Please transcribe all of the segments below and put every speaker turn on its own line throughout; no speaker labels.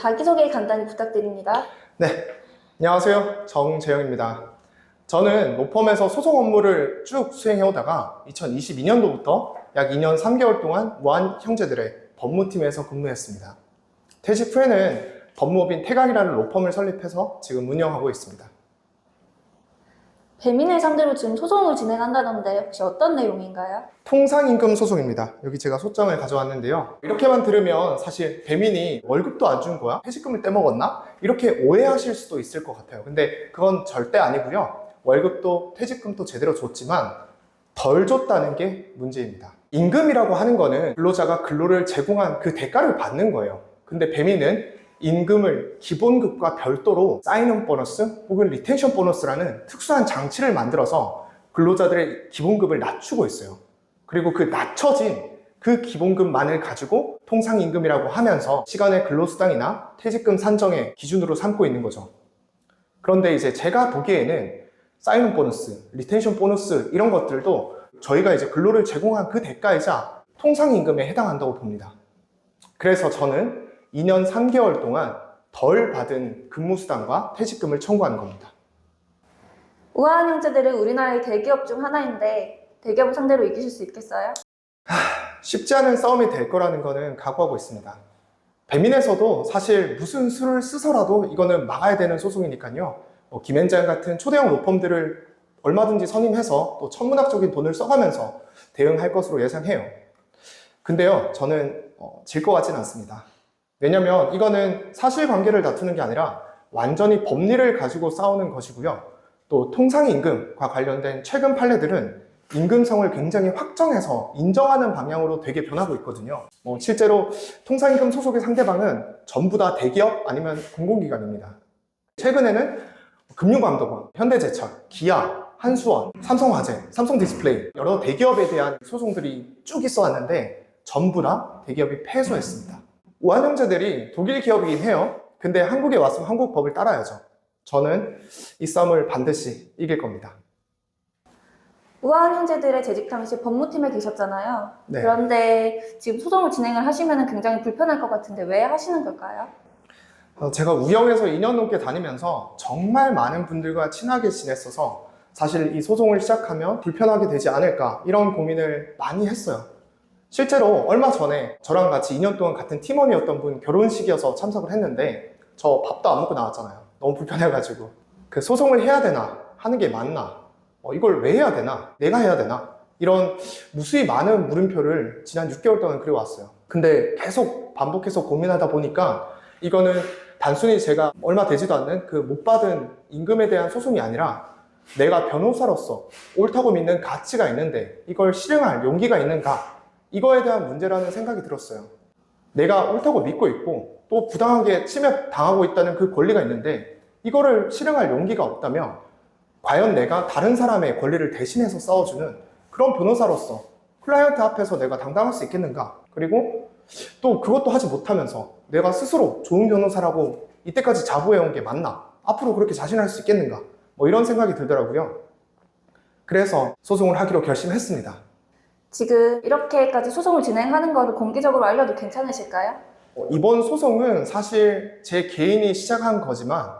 자기소개 간단히 부탁드립니다.
네, 안녕하세요. 정재영입니다. 저는 로펌에서 소송 업무를 쭉 수행해오다가 2022년도부터 약 2년 3개월 동안 무한 형제들의 법무팀에서 근무했습니다. 퇴직 후에는 법무법인 태각이라는 로펌을 설립해서 지금 운영하고 있습니다.
배민을 상대로 지금 소송을 진행한다던데 혹시 어떤 내용인가요?
통상임금 소송입니다. 여기 제가 소장을 가져왔는데요. 이렇게만 들으면 사실 배민이 월급도 안 준 거야? 퇴직금을 떼먹었나? 이렇게 오해하실 수도 있을 것 같아요. 근데 그건 절대 아니고요. 월급도 퇴직금도 제대로 줬지만 덜 줬다는 게 문제입니다. 임금이라고 하는 거는 근로자가 근로를 제공한 그 대가를 받는 거예요. 근데 배민은 임금을 기본급과 별도로 사인온 보너스 혹은 리텐션 보너스라는 특수한 장치를 만들어서 근로자들의 기본급을 낮추고 있어요. 그리고 그 낮춰진 그 기본급만을 가지고 통상임금이라고 하면서 시간의 근로수당이나 퇴직금 산정의 기준으로 삼고 있는 거죠. 그런데 이제 제가 보기에는 사인온 보너스, 리텐션 보너스 이런 것들도 저희가 이제 근로를 제공한 그 대가이자 통상임금에 해당한다고 봅니다. 그래서 저는 2년 3개월 동안 덜 받은 근무수당과 퇴직금을 청구하는 겁니다.
우아한 형제들은 우리나라의 대기업 중 하나인데 대기업을 상대로 이기실 수 있겠어요?
쉽지 않은 싸움이 될 거라는 거는 각오하고 있습니다. 배민에서도 사실 무슨 수를 쓰서라도 이거는 막아야 되는 소송이니까요. 김앤장 같은 초대형 로펌들을 얼마든지 선임해서 또 천문학적인 돈을 써가면서 대응할 것으로 예상해요. 근데요, 저는 질 것 같지는 않습니다. 왜냐면 이거는 사실관계를 다투는 게 아니라 완전히 법리를 가지고 싸우는 것이고요. 또 통상임금과 관련된 최근 판례들은 임금성을 굉장히 확정해서 인정하는 방향으로 되게 변하고 있거든요. 실제로 통상임금 소속의 상대방은 전부 다 대기업 아니면 공공기관입니다. 최근에는 금융감독원, 현대제철, 기아, 한수원, 삼성화재, 삼성디스플레이 여러 대기업에 대한 소송들이 쭉 있어 왔는데 전부 다 대기업이 패소했습니다. 우한 형제들이 독일 기업이긴 해요. 근데 한국에 왔으면 한국 법을 따라야죠. 저는 이 싸움을 반드시 이길 겁니다.
우아한 형제들의 재직 당시 법무팀에 계셨잖아요.
네.
그런데 지금 소송을 진행을 하시면 굉장히 불편할 것 같은데 왜 하시는 걸까요?
제가 우영에서 2년 넘게 다니면서 정말 많은 분들과 친하게 지냈어서 사실 이 소송을 시작하면 불편하게 되지 않을까 이런 고민을 많이 했어요. 실제로 얼마 전에 저랑 같이 2년 동안 같은 팀원이었던 분 결혼식이어서 참석을 했는데 저 밥도 안 먹고 나왔잖아요. 너무 불편해가지고. 그 소송을 해야 되나? 하는 게 맞나? 이걸 왜 해야 되나? 내가 해야 되나? 이런 무수히 많은 물음표를 지난 6개월 동안 그려왔어요. 근데 계속 반복해서 고민하다 보니까 이거는 단순히 제가 얼마 되지도 않는 그 못 받은 임금에 대한 소송이 아니라 내가 변호사로서 옳다고 믿는 가치가 있는데 이걸 실행할 용기가 있는가? 이거에 대한 문제라는 생각이 들었어요. 내가 옳다고 믿고 있고 또 부당하게 침해당하고 있다는 그 권리가 있는데 이거를 실행할 용기가 없다면 과연 내가 다른 사람의 권리를 대신해서 싸워주는 그런 변호사로서 클라이언트 앞에서 내가 당당할 수 있겠는가? 그리고 또 그것도 하지 못하면서 내가 스스로 좋은 변호사라고 이때까지 자부해온 게 맞나? 앞으로 그렇게 자신할 수 있겠는가? 이런 생각이 들더라고요. 그래서 소송을 하기로 결심했습니다.
지금 이렇게까지 소송을 진행하는 거를 공개적으로 알려도 괜찮으실까요?
이번 소송은 사실 제 개인이 시작한 거지만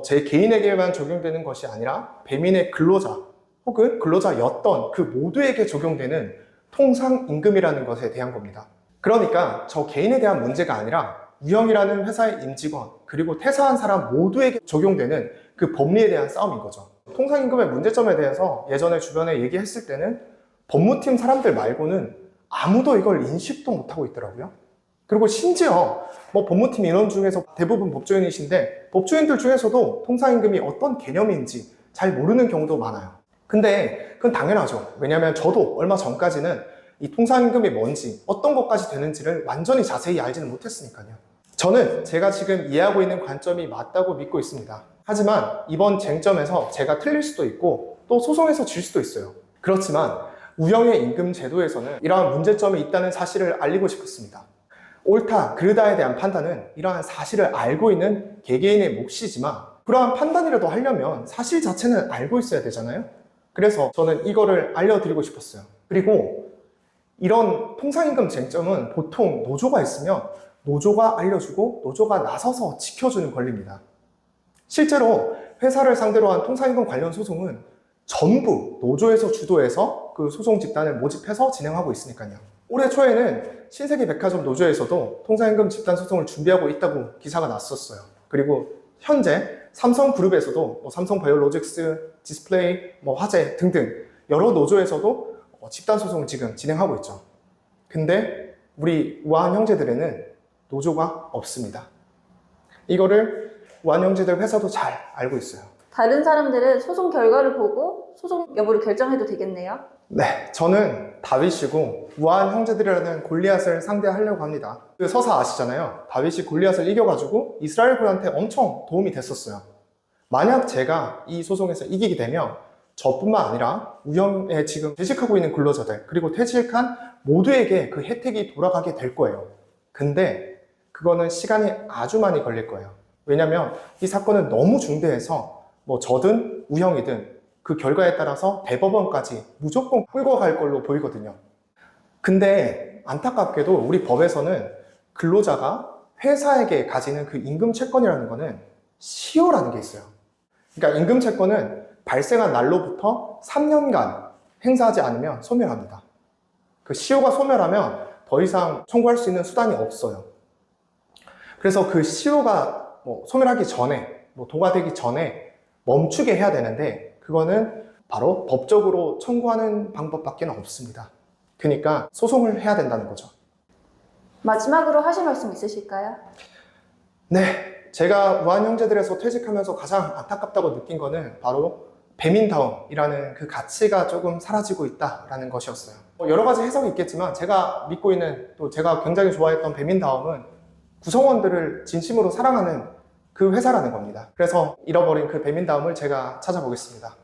제 개인에게만 적용되는 것이 아니라 배민의 근로자 혹은 근로자였던 그 모두에게 적용되는 통상임금이라는 것에 대한 겁니다. 그러니까 저 개인에 대한 문제가 아니라 우영이라는 회사의 임직원 그리고 퇴사한 사람 모두에게 적용되는 그 법리에 대한 싸움인 거죠. 통상임금의 문제점에 대해서 예전에 주변에 얘기했을 때는 법무팀 사람들 말고는 아무도 이걸 인식도 못하고 있더라고요. 그리고 심지어 법무팀 인원 중에서 대부분 법조인이신데 법조인들 중에서도 통상임금이 어떤 개념인지 잘 모르는 경우도 많아요. 근데 그건 당연하죠. 왜냐하면 저도 얼마 전까지는 이 통상임금이 뭔지 어떤 것까지 되는지를 완전히 자세히 알지는 못했으니까요. 저는 제가 지금 이해하고 있는 관점이 맞다고 믿고 있습니다. 하지만 이번 쟁점에서 제가 틀릴 수도 있고 또 소송에서 질 수도 있어요. 그렇지만 우영의 임금 제도에서는 이러한 문제점이 있다는 사실을 알리고 싶었습니다. 옳다, 그르다에 대한 판단은 이러한 사실을 알고 있는 개개인의 몫이지만 그러한 판단이라도 하려면 사실 자체는 알고 있어야 되잖아요. 그래서 저는 이거를 알려드리고 싶었어요. 그리고 이런 통상임금 쟁점은 보통 노조가 있으면 노조가 알려주고 노조가 나서서 지켜주는 권리입니다. 실제로 회사를 상대로 한 통상임금 관련 소송은 전부 노조에서 주도해서 그 소송 집단을 모집해서 진행하고 있으니까요. 올해 초에는 신세계 백화점 노조에서도 통상임금 집단 소송을 준비하고 있다고 기사가 났었어요. 그리고 현재 삼성그룹에서도 삼성 바이오로직스, 디스플레이, 화재 등등 여러 노조에서도 집단 소송을 지금 진행하고 있죠. 근데 우리 우아한 형제들에는 노조가 없습니다. 이거를 우아한 형제들 회사도 잘 알고 있어요.
다른 사람들은 소송 결과를 보고 소송 여부를 결정해도 되겠네요.
네, 저는 다윗이고 우아한 형제들이라는 골리앗을 상대하려고 합니다. 그 서사 아시잖아요. 다윗이 골리앗을 이겨가지고 이스라엘군한테 엄청 도움이 됐었어요. 만약 제가 이 소송에서 이기게 되면 저뿐만 아니라 우영에 지금 퇴직하고 있는 근로자들 그리고 퇴직한 모두에게 그 혜택이 돌아가게 될 거예요. 근데 그거는 시간이 아주 많이 걸릴 거예요. 왜냐면 이 사건은 너무 중대해서 저든 우영이든 그 결과에 따라서 대법원까지 무조건 끌고 갈 걸로 보이거든요. 근데 안타깝게도 우리 법에서는 근로자가 회사에게 가지는 그 임금 채권이라는 거는 시효라는 게 있어요. 그러니까 임금 채권은 발생한 날로부터 3년간 행사하지 않으면 소멸합니다. 그 시효가 소멸하면 더 이상 청구할 수 있는 수단이 없어요. 그래서 그 시효가 소멸하기 전에, 도과되기 전에 멈추게 해야 되는데 그거는 바로 법적으로 청구하는 방법밖에 없습니다. 그러니까 소송을 해야 된다는 거죠.
마지막으로 하실 말씀 있으실까요?
네, 제가 우한 형제들에서 퇴직하면서 가장 안타깝다고 느낀 거는 바로 배민다움이라는 그 가치가 조금 사라지고 있다라는 것이었어요. 여러 가지 해석이 있겠지만 제가 믿고 있는 또 제가 굉장히 좋아했던 배민다움은 구성원들을 진심으로 사랑하는 그 회사라는 겁니다. 그래서 잃어버린 그 배민다움을 제가 찾아보겠습니다.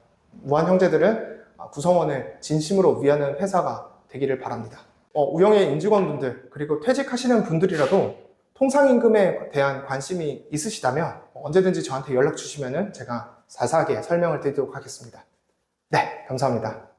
우한 형제들은 구성원을 진심으로 위하는 회사가 되기를 바랍니다. 우영의 임직원분들 그리고 퇴직하시는 분들이라도 통상임금에 대한 관심이 있으시다면 언제든지 저한테 연락 주시면 제가 자세하게 설명을 드리도록 하겠습니다. 네, 감사합니다.